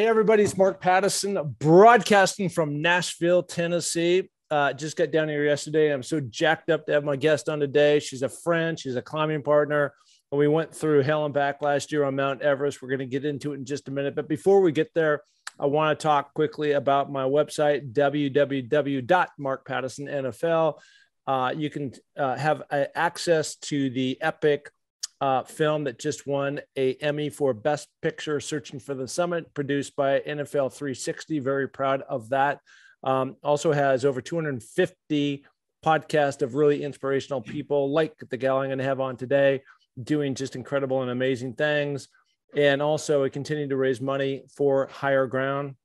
everybody, it's Mark Pattison broadcasting from Nashville, Tennessee. Just got down here yesterday. I'm so jacked up to have my guest on today. She's a friend. She's a climbing partner. And we went through hell and back last year on Mount Everest. We're going to get into it in just a minute. But before we get there, I want to talk quickly about my website, www.markpattisonnfl. You can have access to the epic film that just won an Emmy for Best Picture, Searching for the Summit, produced by NFL 360. Very proud of that. Also has over 250 podcasts of really inspirational people like the gal I'm going to have on today, doing just incredible and amazing things. And also it continued to raise money for Higher Ground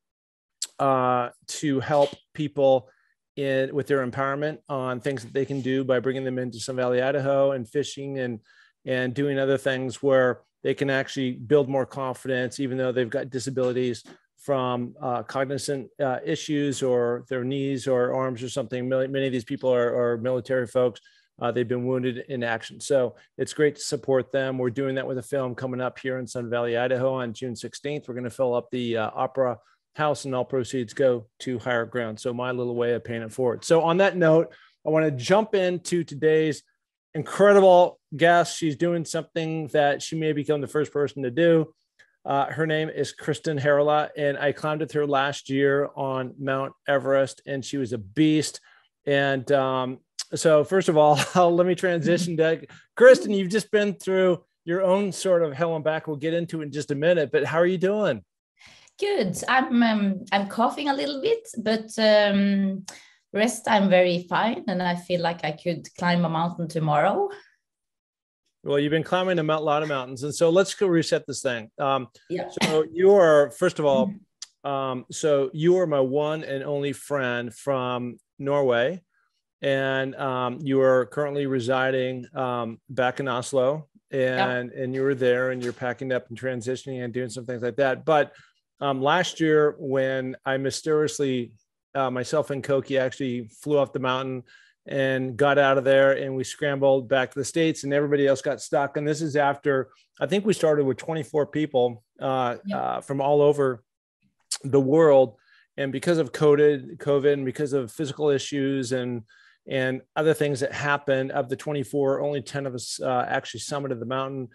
to help people with their empowerment on things that they can do by bringing them into Sun Valley, Idaho, and fishing and doing other things where they can actually build more confidence, even though they've got disabilities from cognizant issues or their knees or arms or something. Many of these people are military folks. They've been wounded in action. So it's great to support them. We're doing that with a film coming up here in Sun Valley, Idaho on June 16th. We're going to fill up the Opera House and all proceeds go to Higher Ground. So my little way of paying it forward. So on that note, I want to jump into today's incredible guest. She's doing something that she may become the first person to do. Her name is Kristin Harila, and I climbed with her last year on Mount Everest, and she was a beast. And so first of all, let me transition to Kristin. You've just been through your own sort of hell and back. We'll get into it in just a minute, but how are you doing? Good. I'm coughing a little bit, but rest I'm very fine, and I feel like I could climb a mountain tomorrow. Well, you've been climbing a lot of mountains, and so let's go reset this thing. Yeah. So you are, first of all, so you are my one and only friend from Norway, and you are currently residing back in Oslo, and you were there, and you're packing up and transitioning and doing some things like that. But last year, when I mysteriously, myself and Koki actually flew off the mountain and got out of there, and we scrambled back to the States, and everybody else got stuck. And this is after, I think we started with 24 people from all over the world. And because of COVID and because of physical issues and other things that happened, of the 24, only 10 of us actually summited the mountain.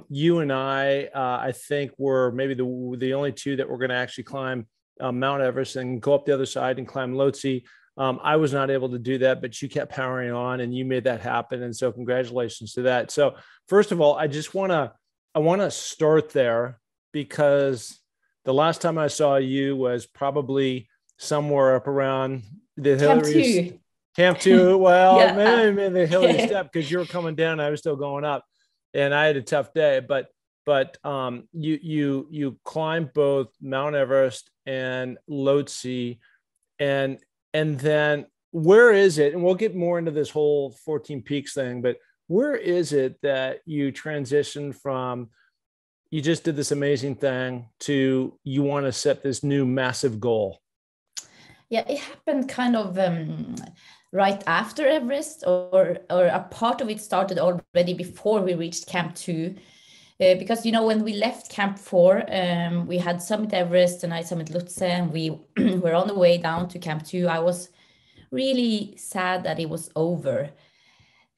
You and I think were maybe the only two that were going to actually climb Mount Everest and go up the other side and climb Lhotse. I was not able to do that, but you kept powering on and you made that happen. And so congratulations to that. So first of all, I want to start there, because the last time I saw you was probably somewhere up around the Hillary Camp 2. Well, yeah. maybe the Hillary Step, because you were coming down and I was still going up, and I had a tough day, but you climbed both Mount Everest and Lhotse, and then where is it? And we'll get more into this whole 14 peaks thing, but where is it that you transitioned from, you just did this amazing thing, to you want to set this new massive goal? Yeah, it happened kind of right after Everest, or a part of it started already before we reached Camp 2. Because, when we left Camp 4, we had summit Everest and I summit Lhotse, and we were on the way down to Camp 2. I was really sad that it was over.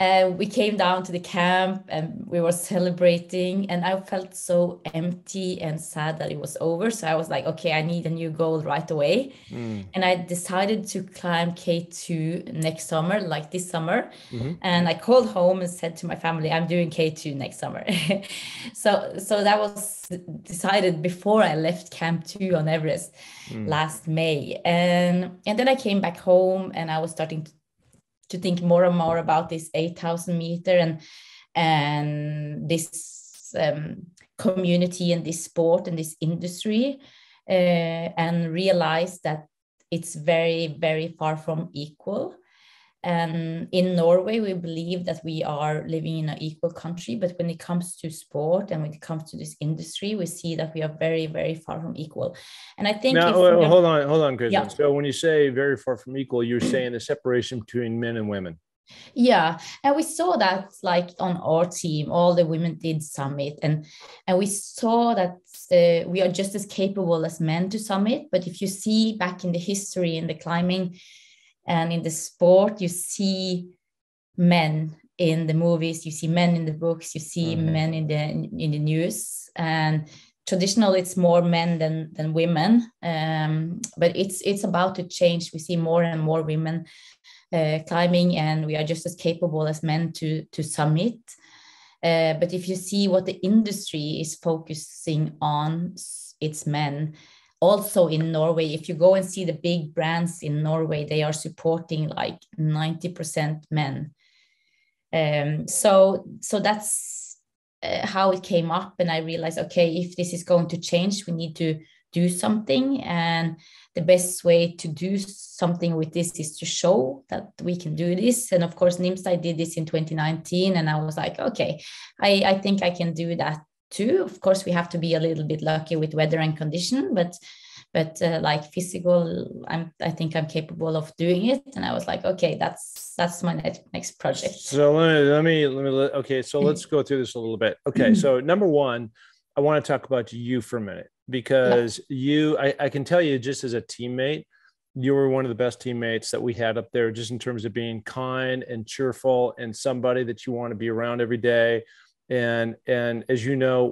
We came down to the camp and we were celebrating, and I felt so empty and sad that it was over. So I was like, okay, I need a new goal right away. And I decided to climb K2 next summer, like this summer. And I called home and said to my family, I'm doing K2 next summer. So that was decided before I left Camp 2 on Everest last May. And then I came back home and I was starting to think more and more about this 8,000 meter and this community and this sport and this industry, and realized that it's very, very far from equal. And in Norway, we believe that we are living in an equal country, but when it comes to sport and when it comes to this industry, we see that we are very, very far from equal. And I think now, hold on, Kristin. Yeah. So when you say very far from equal, you're saying the separation between men and women. Yeah, and we saw that like on our team, all the women did summit, and we saw that we are just as capable as men to summit. But if you see back in the history in the climbing and in the sport, you see men in the movies, you see men in the books, you see men in the news, and traditionally it's more men than women. But it's about to change. We see more and more women climbing, and we are just as capable as men to summit. But if you see what the industry is focusing on, it's men. Also in Norway, if you go and see the big brands in Norway, they are supporting like 90% men. So that's how it came up, and I realized, okay, if this is going to change, we need to do something, and the best way to do something with this is to show that we can do this. And of course, Nimstad did this in 2019, and I was like, okay, I think I can do that too. Of course, we have to be a little bit lucky with weather and condition, but like physical, I think I'm capable of doing it. And I was like, okay, that's my next project. So okay, so let's go through this a little bit. Okay, so number one, I want to talk about you for a minute, because I can tell you, just as a teammate, you were one of the best teammates that we had up there, just in terms of being kind and cheerful and somebody that you want to be around every day. And as you know,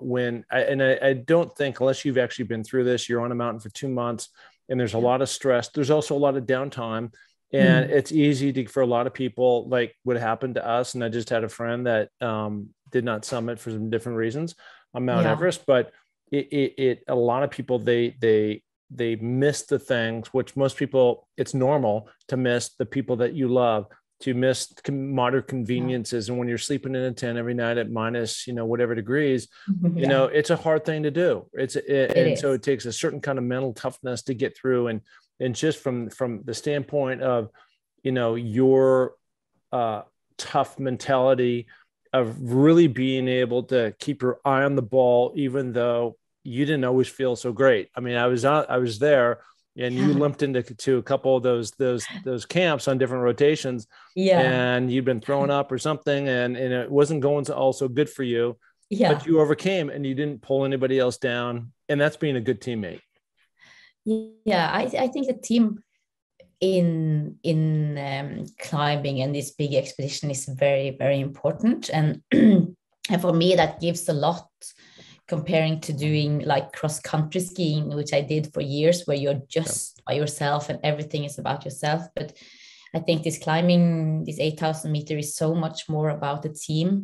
I don't think, unless you've actually been through this, you're on a mountain for 2 months and there's a lot of stress. There's also a lot of downtime, and it's easy for a lot of people, like what happened to us. And I just had a friend that did not summit for some different reasons on Mount Everest, but a lot of people, they miss the things which most people, it's normal to miss the people that you love, to miss modern conveniences. And when you're sleeping in a tent every night at minus, whatever degrees, it's a hard thing to do. So it takes a certain kind of mental toughness to get through. And just from the standpoint of, your tough mentality of really being able to keep your eye on the ball, even though you didn't always feel so great. I mean, I was there, and you limped into a couple of those camps on different rotations, and you'd been throwing up or something, and it wasn't going to also good for you, but you overcame, and you didn't pull anybody else down, and that's being a good teammate. I think the team in climbing and this big expedition is very, very important, and and for me that gives a lot, comparing to doing like cross-country skiing, which I did for years, where you're just by yourself and everything is about yourself. But I think this climbing, this 8,000 meter, is so much more about the team.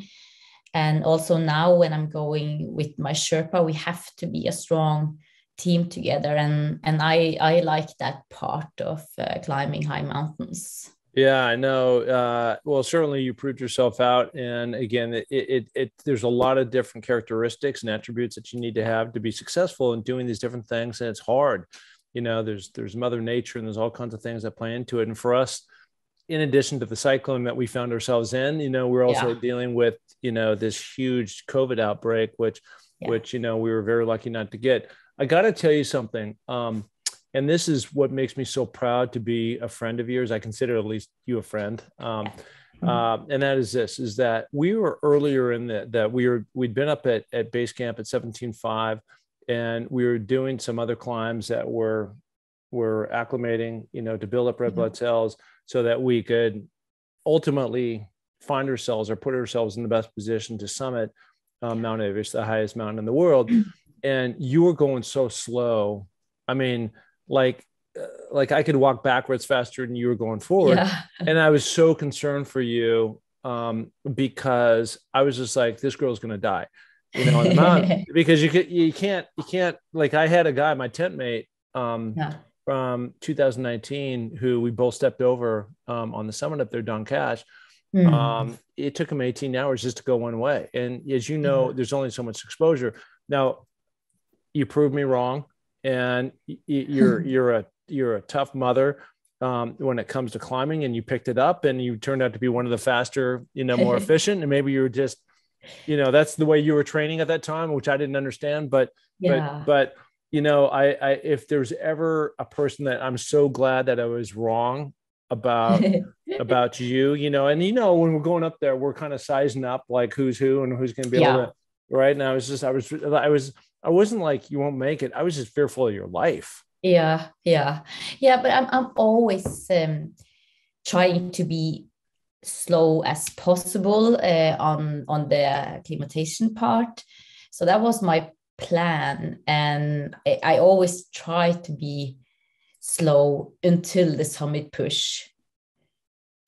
And also now when I'm going with my Sherpa, we have to be a strong team together. And I like that part of climbing high mountains. Yeah, I know. Well, certainly you proved yourself out. And again, there's a lot of different characteristics and attributes that you need to have to be successful in doing these different things. And it's hard. There's Mother Nature, and there's all kinds of things that play into it. And for us, in addition to the cycling that we found ourselves in, we're also dealing with, this huge COVID outbreak, which we were very lucky not to get. I got to tell you something. And this is what makes me so proud to be a friend of yours. I consider at least you a friend. And that is that we were earlier in that we'd been up at base camp at 17.5, and we were doing some other climbs that were acclimating, to build up red blood cells so that we could ultimately find ourselves or put ourselves in the best position to summit Mount Everest, the highest mountain in the world. And you were going so slow. I mean, like I could walk backwards faster than you were going forward. And I was so concerned for you, because I was just like, this girl's going to die, on the mountain, because you can't, like, I had a guy, my tent mate, from 2019, who we both stepped over, on the summit up there, Don Cash. It took him 18 hours just to go one way. And as you know, there's only so much exposure. Now, you proved me wrong, and you're a tough mother when it comes to climbing, and you picked it up, and you turned out to be one of the faster, more efficient. And maybe you were just, that's the way you were training at that time, which I didn't understand. But if there's ever a person that I'm so glad that I was wrong, about about you, you know, and you know, when we're going up there, we're kind of sizing up like who's who and who's going to be able to, right? And I wasn't like, you won't make it. I was just fearful of your life. Yeah, but I'm always trying to be slow as possible on the acclimatization part. So that was my plan, and I always try to be slow until the summit push.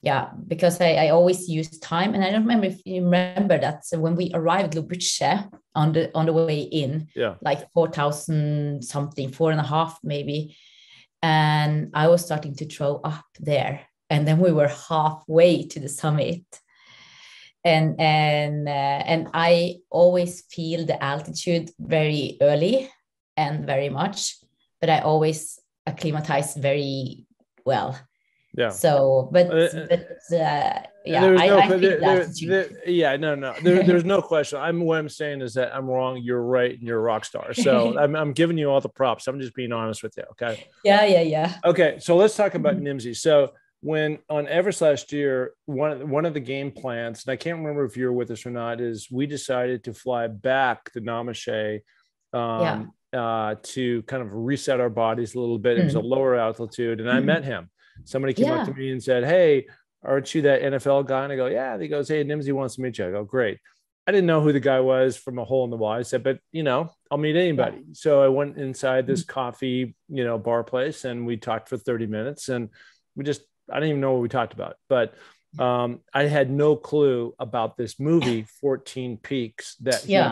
Yeah, because I always use time, and I don't remember if you remember that. So when we arrived at Lhotse on the way in, like 4,000 something, 4.5 maybe, and I was starting to throw up there, and then we were halfway to the summit, and I always feel the altitude very early and very much, but I always acclimatize very well. Yeah. So, but yeah, I feel that. Yeah, no. There's no question. What I'm saying is that I'm wrong. You're right, and you're a rock star. So I'm giving you all the props. I'm just being honest with you. Okay. Yeah. Okay, so let's talk about Nimdzi. So when on Everest last year, one of the game plans, and I can't remember if you were with us or not, is we decided to fly back to Namache to kind of reset our bodies a little bit. It was a lower altitude, and I met him. Somebody came up to me and said, "Hey, aren't you that NFL guy?" And I go, "Yeah." And he goes, "Hey, Nimdzi wants to meet you." I go, "Great." I didn't know who the guy was from a hole in the wall. I said, "But you know, I'll meet anybody." So I went inside this coffee, bar place, and we talked for 30 minutes, and I didn't even know what we talked about, but I had no clue about this movie, 14 Peaks.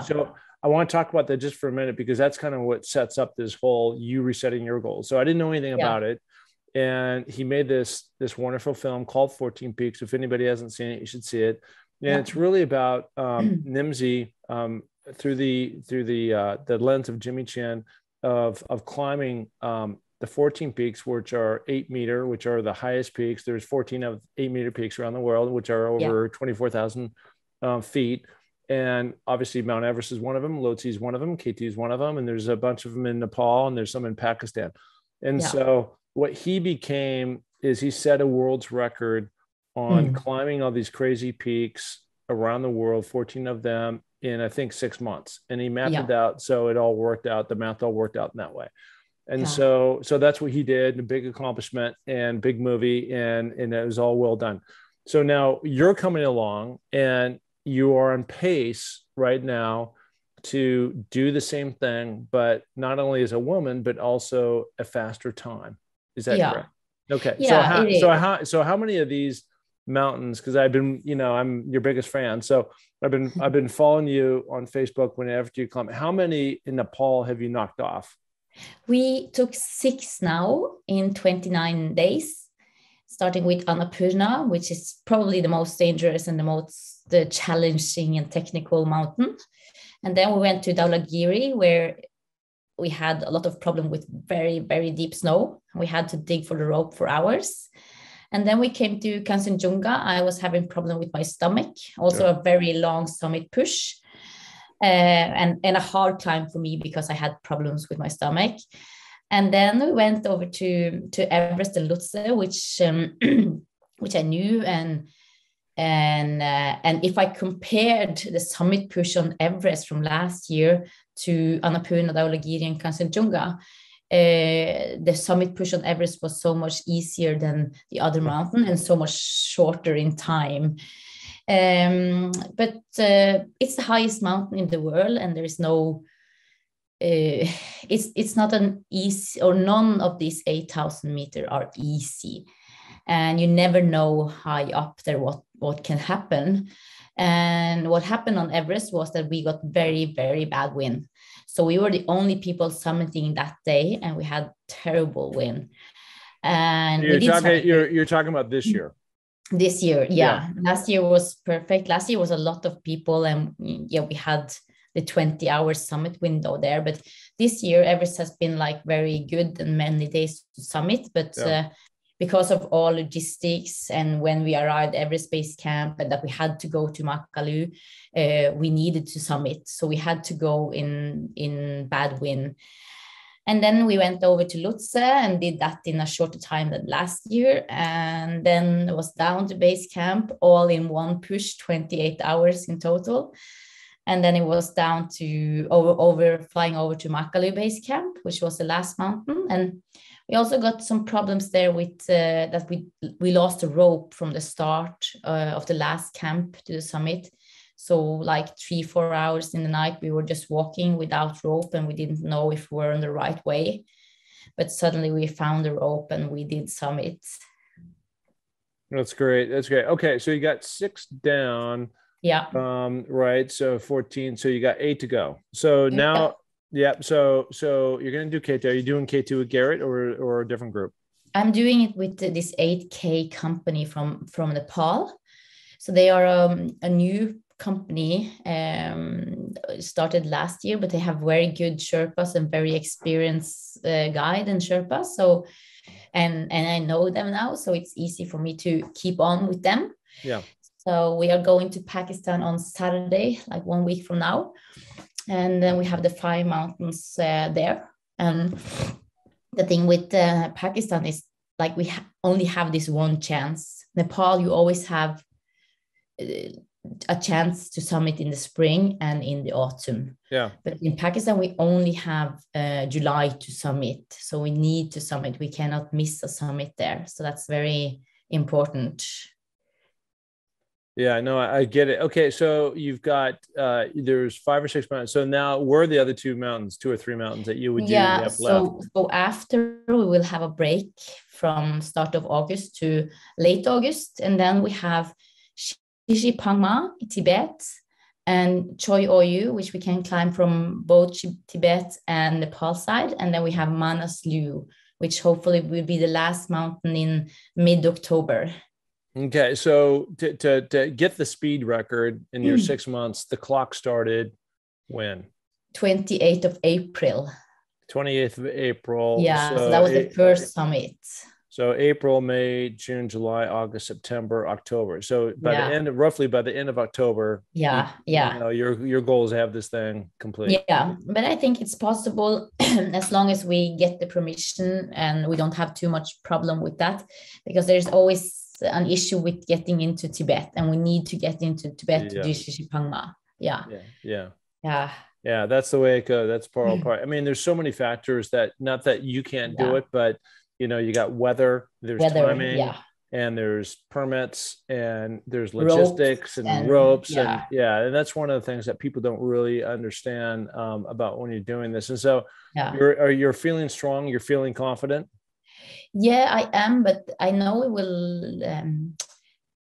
So I want to talk about that just for a minute, because that's kind of what sets up this whole you resetting your goals. So I didn't know anything about it. And he made this wonderful film called 14 Peaks. If anybody hasn't seen it, you should see it. And it's really about Nimdzi through the lens of Jimmy Chin of climbing the 14 peaks, which are 8 meter, which are the highest peaks. There's 14 of 8 meter peaks around the world, which are over 24,000 feet. And obviously Mount Everest is one of them. Lhotse is one of them. KT is one of them. And there's a bunch of them in Nepal, and there's some in Pakistan. And so what he became is he set a world's record on climbing all these crazy peaks around the world, 14 of them in, I think, 6 months. And he mapped it out. So it all worked out. The math all worked out in that way. And so that's what he did. A big accomplishment and big movie. And it was all well done. So now you're coming along, and you are on pace right now to do the same thing, but not only as a woman, but also a faster time. Is that correct? Okay. Yeah, so how many of these mountains, because I've been, I'm your biggest fan. So I've been following you on Facebook whenever you climb. How many in Nepal have you knocked off? We took 6 now in 29 days, starting with Annapurna, which is probably the most dangerous and the challenging and technical mountain. And then we went to Dhaulagiri, where we had a lot of problem with very, very deep snow. We had to dig for the rope for hours. And then we came to Kanchenjunga. I was having problem with my stomach, also a very long summit push, and a hard climb for me because I had problems with my stomach. And then we went over to Everest and Lhotse, which I knew. And if I compared the summit push on Everest from last year to Annapurna, Dhaulagiri, and Kanchenjunga, the summit push on Everest was so much easier than the other mountain and so much shorter in time. But it's the highest mountain in the world, and there is no. It's not an easy, or none of these 8,000 meters are easy, and you never know high up there what can happen. And what happened on Everest was that we got very, very bad wind. So we were the only people summiting that day, and we had terrible wind. And you're talking about this year. This year, yeah. Last year was perfect. Last year was a lot of people, and we had the 20-hour summit window there. But this year, Everest has been like very good and many days to summit. But because of all logistics, and when we arrived at Everest Base Camp, and that we had to go to Makalu, we needed to summit. So we had to go in bad wind. And then we went over to Lhotse and did that in a shorter time than last year. And then it was down to base camp, all in one push, 28 hours in total. And then it was down to flying over to Makalu base camp, which was the last mountain. And we also got some problems there with that we lost a rope from the start of the last camp to the summit. So like 3-4 hours in the night, we were just walking without rope and we didn't know if we were on the right way. But suddenly we found the rope and we did summit. That's great. That's great. Okay. So you got 6 down. Yeah. Right. So 14. So you got 8 to go. So now, yeah. So you're going to do K2. Are you doing K2 with Garrett or a different group? I'm doing it with this 8K company from Nepal. So they are a new company, started last year, but they have very good Sherpas and very experienced guide and Sherpas. So, and I know them now, so it's easy for me to keep on with them. Yeah. So we are going to Pakistan on Saturday, like 1 week from now. And then we have the 5 mountains there. And the thing with Pakistan is like we only have this one chance. Nepal, you always have a chance to summit in the spring and in the autumn. Yeah. But in Pakistan, we only have July to summit. So we need to summit. We cannot miss a summit there. So that's very important. Yeah, no, I get it. Okay, so you've got there's 5 or 6 mountains. So now, where are the other 2 mountains, 2 or 3 mountains that you would do have left? So after we will have a break from start of August to late August, and then we have Shishi Pangma, Tibet, and Choi Oyu, which we can climb from both Tibet and Nepal side, and then we have Manas Lu, which hopefully will be the last mountain in mid-October. Okay, so to get the speed record in your 6 months, the clock started when? 28th of April. 28th of April. Yeah, so that was the first summit. So April, May, June, July, August, September, October. So roughly by the end of October, you know, your goal is to have this thing complete. Yeah, but I think it's possible as long as we get the permission and we don't have too much problem with that, because there's always an issue with getting into Tibet, and we need to get into Tibet to do Shishi Pangma. Yeah, that's the way it goes. That's part. I mean, there's so many factors that, not that you can't do it, but you know, you got weather, there's timing, and there's permits, and there's logistics and ropes, and that's one of the things that people don't really understand about when you're doing this. And so you're feeling strong, you're feeling confident. Yeah, I am, but I know it will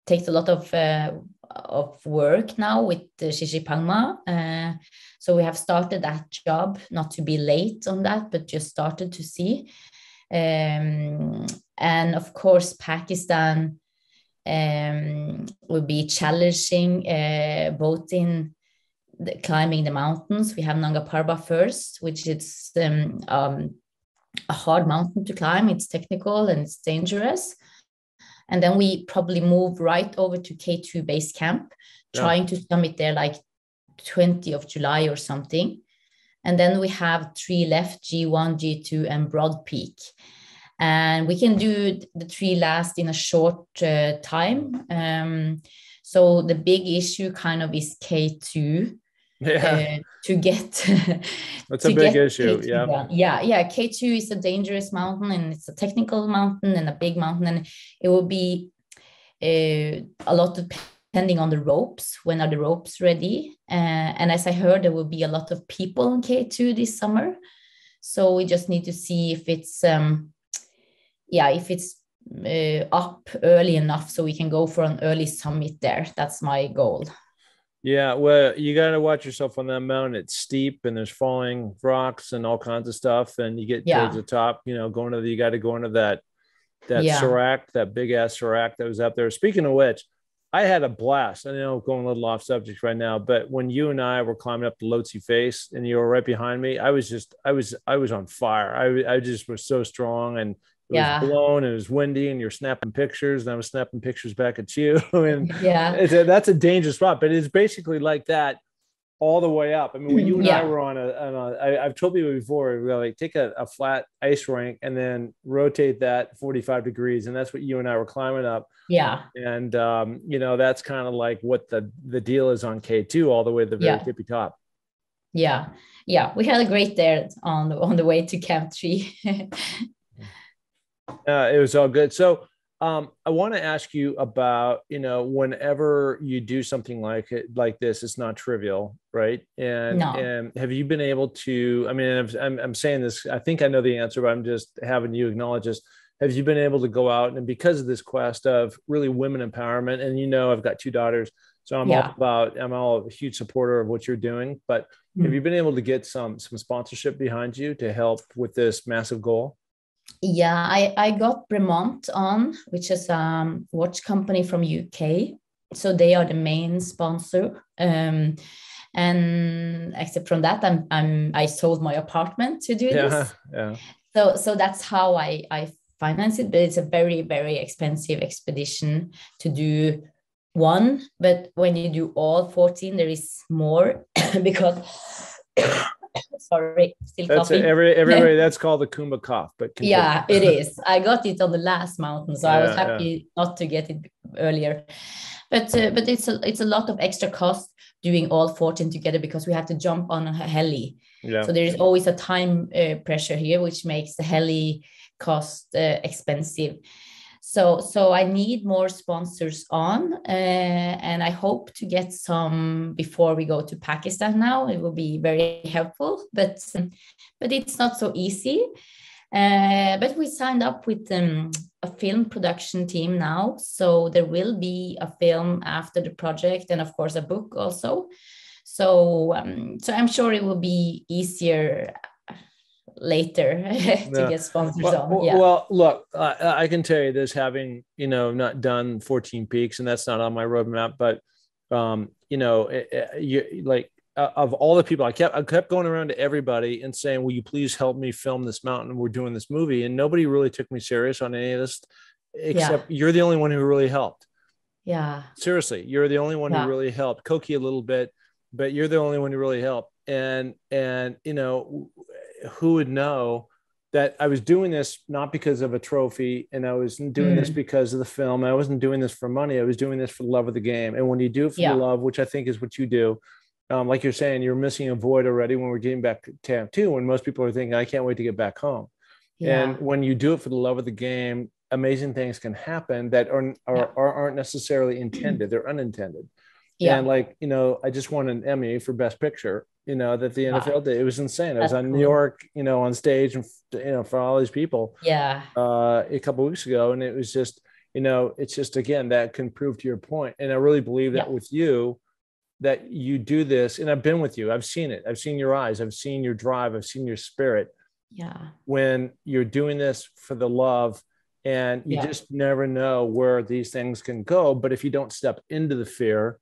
take a lot of work now with the Shishi Pangma. So we have started that job, not to be late on that, but just started to see. And of course, Pakistan will be challenging both in climbing the mountains. We have Nanga Parbat first, which is a hard mountain to climb. It's technical and it's dangerous. And then we probably move right over to K2 base camp, trying to summit there like 20th of July or something. And then we have 3 left, G1, G2, and Broad Peak. And we can do the 3 last in a short time. So the big issue kind of is K2. To get that's a big issue. K2 is a dangerous mountain, and it's a technical mountain and a big mountain, and it will be a lot of depending on the ropes. When are the ropes ready? And as I heard, there will be a lot of people on K2 this summer, so we just need to see if it's up early enough so we can go for an early summit there. That's my goal. Yeah, well, you got to watch yourself on that mountain. It's steep and there's falling rocks and all kinds of stuff. And you get towards the top, you know, you got to go into that serac, that big ass serac that was up there. Speaking of which, I had a blast. I know going a little off subject right now, but when you and I were climbing up the Lhotse face and you were right behind me, I was on fire. I just was so strong, and it was blown and it was windy, and you're snapping pictures, and I was snapping pictures back at you. And that's a dangerous spot, but it's basically like that all the way up. I mean, when you and I Yeah. were I've told people before, we like take a flat ice rink and then rotate that 45 degrees. And that's what you and I were climbing up. Yeah. And, you know, that's kind of like what the deal is on K2 all the way to the very Yeah. tippy top. Yeah. Yeah. We had a great day on the way to Camp 3. It was all good. So I want to ask you about, you know, whenever you do something like this, it's not trivial, right? No. And have you been able to, I mean, I'm saying this, I think I know the answer, but I'm just having you acknowledge this. Have you been able to go out and because of this quest of really women empowerment, and you know, I've got 2 daughters, so I'm all a huge supporter of what you're doing, but have you been able to get some sponsorship behind you to help with this massive goal? Yeah, I got Bremont on, which is a watch company from UK. So they are the main sponsor. And except from that, I sold my apartment to do this. Yeah. So that's how I finance it. But it's a very, very expensive expedition to do one. But when you do all 14, there is more because sorry, still That's coughing. everybody. That's called the Kumba cough. But continue. Yeah, it is. I got it on the last mountain, so I was happy not to get it earlier. But it's a lot of extra cost doing all 14 together because we have to jump on a heli. Yeah. So there is always a time pressure here, which makes the heli cost expensive. So I need more sponsors on, and I hope to get some before we go to Pakistan now. It will be very helpful, but it's not so easy. But we signed up with a film production team now, so there will be a film after the project, and of course a book also. So I'm sure it will be easier later to get sponsors on. Yeah. Well, look, I can tell you this, having, you know, not done 14 peaks, and that's not on my roadmap, but you know, you like of all the people, I kept going around to everybody and saying, will you please help me film this mountain? We're doing this movie. And nobody really took me serious on any of this, except you're the only one who really helped. Yeah. Seriously, you're the only one who really helped. Koki a little bit, but you're the only one who really helped. And you know, who would know that I was doing this not because of a trophy, and I was doing this because of the film. I wasn't doing this for money. I was doing this for the love of the game. And when you do it for the love, which I think is what you do, like you're saying, you're missing a void already when we're getting back to Camp 2, when most people are thinking, I can't wait to get back home. Yeah. And when you do it for the love of the game, amazing things can happen that aren't necessarily intended. They're unintended. Yeah. And like, you know, I just won an Emmy for Best Picture, you know, that the NFL did. It was insane. I was on New York, you know, on stage, and, you know, for all these people a couple of weeks ago. And it was just, you know, it's just, again, that can prove to your point. And I really believe that with you, that you do this, and I've been with you. I've seen it. I've seen your eyes. I've seen your drive. I've seen your spirit. Yeah. When you're doing this for the love, and you just never know where these things can go. But if you don't step into the fear,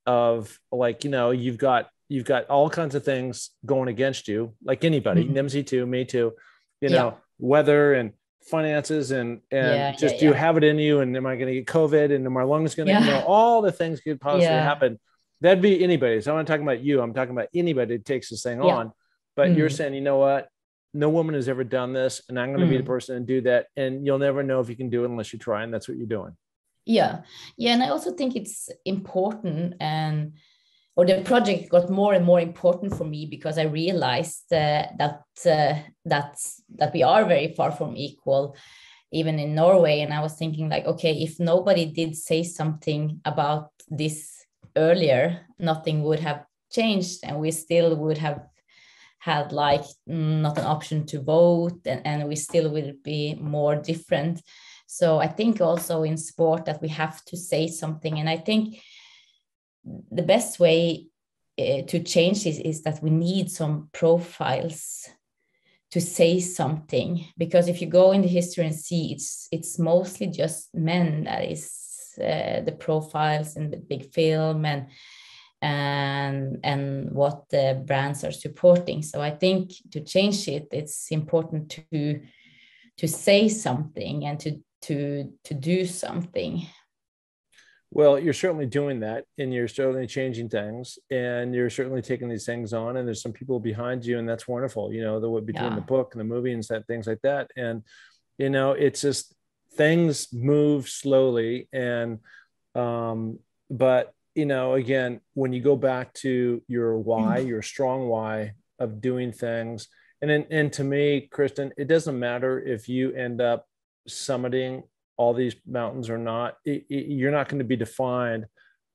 of, like, you know, you've got all kinds of things going against you, like anybody, Nimsy too, me too, you know, weather and finances and do you have it in you, and am I going to get COVID, and am my lungs going to, you know, all the things could possibly happen. That'd be anybody. So I'm not talking about you. I'm talking about anybody that takes this thing on. But you're saying, you know what? No woman has ever done this, and I'm going to be the person to do that. And you'll never know if you can do it unless you try. And that's what you're doing. Yeah. And I also think it's important, or the project got more and more important for me, because I realized that we are very far from equal, even in Norway. And I was thinking, like, okay, if nobody did say something about this earlier, nothing would have changed, and we still would have had like not an option to vote, and we still will be more different. So I think also in sport that we have to say something. And I think the best way to change this is that we need some profiles to say something, because if you go in the history and see, it's mostly just men that is the profiles in the big film and what the brands are supporting. So I think to change it, it's important to say something and to do something. Well, you're certainly doing that, and you're certainly changing things, and you're certainly taking these things on. And there's some people behind you, and that's wonderful. The between the Yeah. book and the movie and things like that. And it's just things move slowly, and but again, when you go back to your why, your strong why of doing things, and to me, Kristin, it doesn't matter if you end up summiting all these mountains or not. You're not going to be defined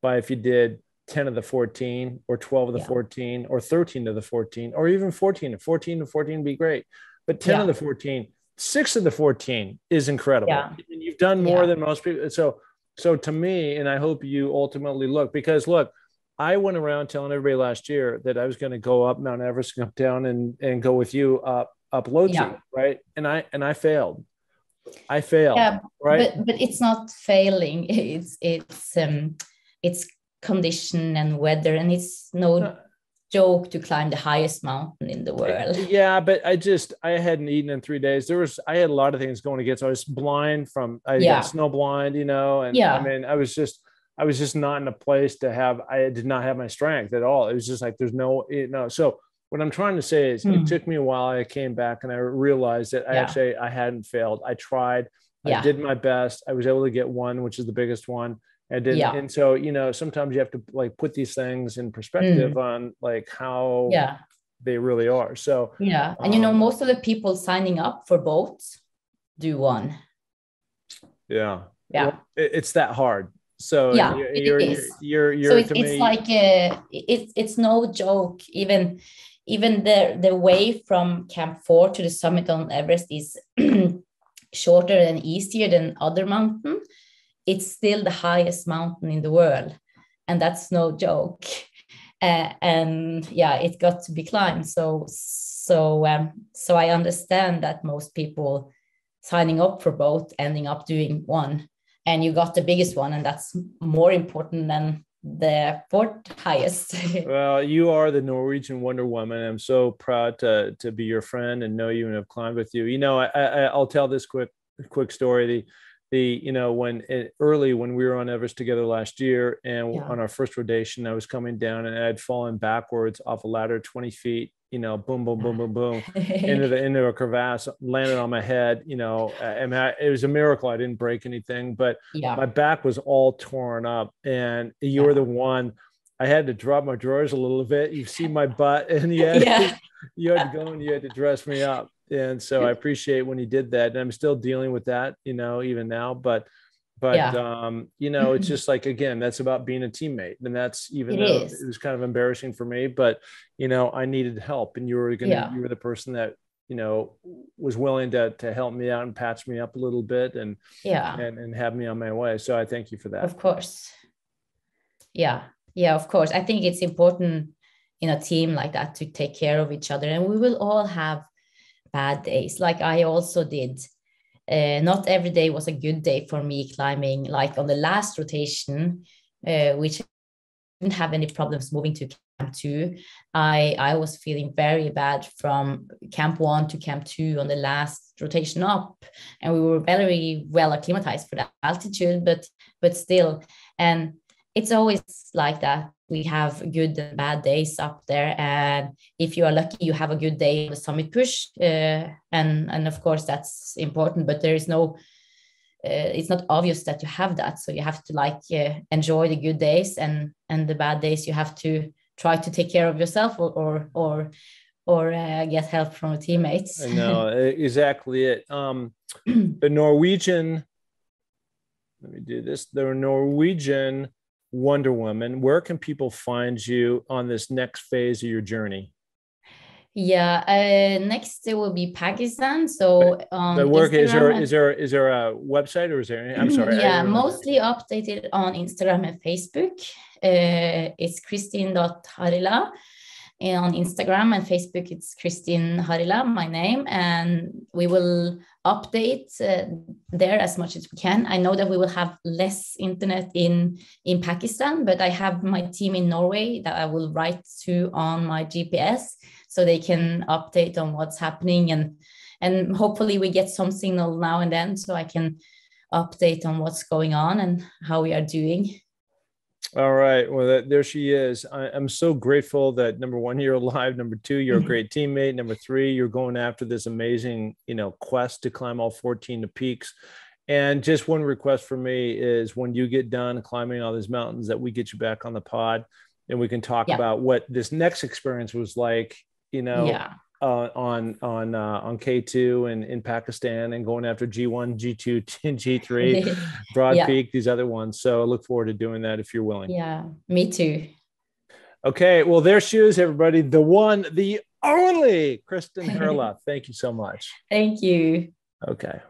by if you did 10 of the 14 or 12 of the 14 or 13 of the 14 or even 14. 14 to 14 would be great, but 10 of the 14, 6 of the 14 is incredible. Yeah. You've done more than most people. So to me, and I hope you ultimately because I went around telling everybody last year that I was going to go up Mount Everest, come down and go with you up Lhotse, right? And I failed. Yeah, right? But it's not failing. It's condition and weather, and it's no joke to climb the highest mountain in the world. Yeah, but I hadn't eaten in 3 days. I had a lot of things going against. I was blind I got snow blind, and I mean, I was just not in a place I did not have my strength at all. It was just like, there's no. So what I'm trying to say is it took me a while. I came back and I realized that I hadn't failed. I tried. I did my best. I was able to get one, which is the biggest one. I didn't. And so, sometimes you have to put these things in perspective on how they really are. So, and most of the people signing up for boats do one. Yeah. Yeah. Well, it's that hard. So it's no joke. Even the way from Camp 4 to the summit on Everest is shorter and easier than other mountains. It's still the highest mountain in the world, and that's no joke. It got to be climbed. So I understand that most people signing up for both ending up doing one, and you got the biggest one, and that's more important than the fourth highest. Well, you are the Norwegian Wonder Woman. I'm so proud to be your friend and know you and have climbed with you. I'll tell this quick story. When we were on Everest together last year, and on our first rotation, I was coming down and I had fallen backwards off a ladder 20 feet, boom, boom, boom, boom, boom, into a crevasse, landed on my head, and it was a miracle I didn't break anything, but my back was all torn up. And you were the one. I had to drop my drawers a little bit. You see my butt, and you had to go and you had to dress me up. And so I appreciate when you did that. And I'm still dealing with that, even now, but it's just again, that's about being a teammate. And that's, even though it was kind of embarrassing for me, but, I needed help, and you were the person that, was willing to help me out and patch me up a little bit and have me on my way. So I thank you for that. Of course. Yeah, of course. I think it's important in a team like that to take care of each other, and we will all have bad days, like I also did. Not every day was a good day for me climbing. Like on the last rotation, which didn't have any problems moving to Camp 2, I was feeling very bad from Camp 1 to Camp 2 on the last rotation up, and we were very well acclimatized for the altitude, but still. And it's always like that. We have good and bad days up there, and if you are lucky, you have a good day on the summit push, and of course that's important. But there is no, it's not obvious that you have that, so you have to enjoy the good days, and the bad days you have to try to take care of yourself or get help from the teammates. I know exactly it. The Norwegian. Let me do this. The Norwegian Wonder Woman, where can people find you on this next phase of your journey? Next it will be Pakistan. So the work is there a website, or is there any, I'm sorry. Mostly updated on Instagram and Facebook. It's Kristin.Harila. On Instagram and Facebook, it's Kristin Harila, my name, and we will update there as much as we can. I know that we will have less internet in Pakistan, but I have my team in Norway that I will write to on my GPS, so they can update on what's happening, and hopefully we get some signal now and then, so I can update on what's going on and how we are doing. All right. Well, there she is. I'm so grateful that number one, you're alive. Number two, you're a great teammate. Number three, you're going after this amazing, quest to climb all 14 peaks. And just one request for me is when you get done climbing all these mountains, that we get you back on the pod and we can talk Yeah. about what this next experience was like, Yeah. on K2 and in Pakistan, and going after G1, G2, and G3, Broad Yeah. Peak, these other ones. So I look forward to doing that if you're willing. Yeah, me too. Okay. Well, there she is, everybody. The one, the only Kristin Harila. Thank you so much. Thank you. Okay.